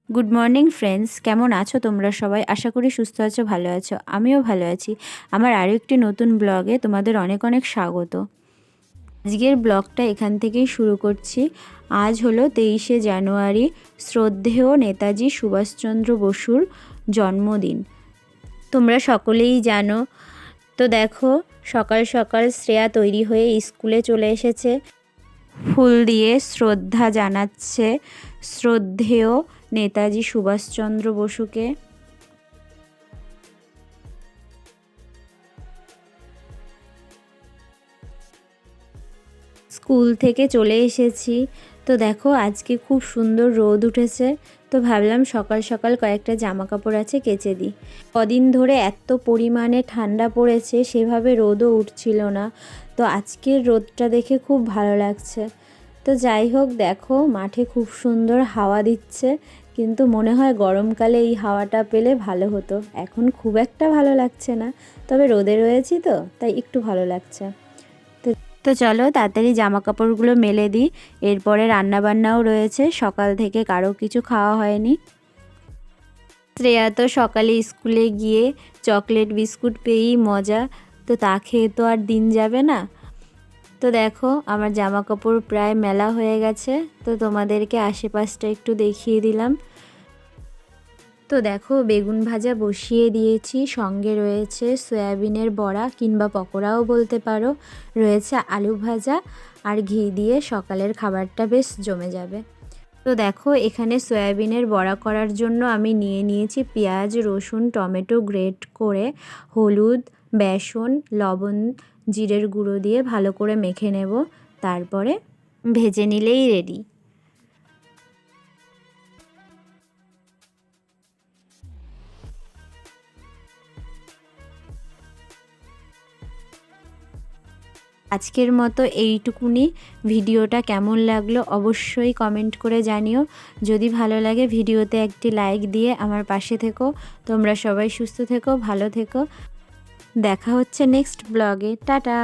Good morning friends, কেমন আছো তোমরা সবাই? আশা করি সুস্থ আছো, ভালো আছো। আমিও ভালো আছি। আমার আরও একটি নতুন ব্লগে তোমাদের অনেক অনেক স্বাগত। আজকের ব্লগটা এখান থেকেই শুরু করছি। আজ হলো 23শে জানুয়ারি, শ্রদ্ধেয় নেতাজি সুভাষচন্দ্র বসুর জন্মদিন। তোমরা সকলেই জানো। তো দেখো, সকাল সকাল শ্রেয়া তৈরি হয়ে স্কুলে চলে এসেছে, ফুল দিয়ে শ্রদ্ধা জানাচ্ছে শ্রদ্ধেয় নেতাজি সুভাষচন্দ্র বসুকে। স্কুল থেকে চলে এসেছি। তো দেখো, আজকে খুব সুন্দর রোদ উঠেছে। তো ভাবলাম সকাল সকাল কয়েকটা জামা কাপড় আছে কেচে দিই। কদিন ধরে এত পরিমাণে ঠান্ডা পড়েছে, সেভাবে রোদও উঠছিল না। তো আজকের রোদটা দেখে খুব ভালো লাগছে। তো যাই হোক, দেখো মাঠে খুব সুন্দর হাওয়া দিচ্ছে, কিন্তু মনে হয় গরমকালে এই হাওয়াটা পেলে ভালো হতো। এখন খুব একটা ভালো লাগছে না, তবে রোদে রয়েছি তো তাই একটু ভালো লাগছে। তো চলো তাড়াতাড়ি জামা কাপড়গুলো মেলে দিই। এরপরে রান্নাবান্নাও রয়েছে, সকাল থেকে কারো কিছু খাওয়া হয়নি। শ্রেয়া তো সকালে স্কুলে গিয়ে চকলেট বিস্কুট পেয়েই মজা, তো তা খেয়ে তো আর দিন যাবে না। তো দেখো, আমার জামা কাপড় প্রায় মেলা হয়ে গেছে। তো তোমাদেরকে আশেপাশটা একটু দেখিয়ে দিলাম। তো দেখো, বেগুন ভাজা বসিয়ে দিয়েছি, সঙ্গে রয়েছে সয়াবিনের বড়া কিংবা পকোড়াও বলতে পারো, রয়েছে আলু ভাজা, আর ঘি দিয়ে সকালের খাবারটা বেশ জমে যাবে। তো দেখো, এখানে সয়াবিনের বড়া করার জন্য আমি নিয়ে নিয়েছি পেঁয়াজ, রসুন, টমেটো গ্রেট করে, হলুদ, বেসন, লবণ, জিরের গুঁড়ো দিয়ে ভালো করে মেখে নেব, তারপরে ভেজে নিলেই রেডি। আজকের মতো এইটুকুনি। ভিডিওটা কেমন লাগলো অবশ্যই কমেন্ট করে জানিও। যদি ভালো লাগে ভিডিওতে একটি লাইক দিয়ে আমার পাশে থেকো। তোমরা সবাই সুস্থ থেকো, ভালো থেকো। দেখা হচ্ছে নেক্সট ব্লগে। টাটা।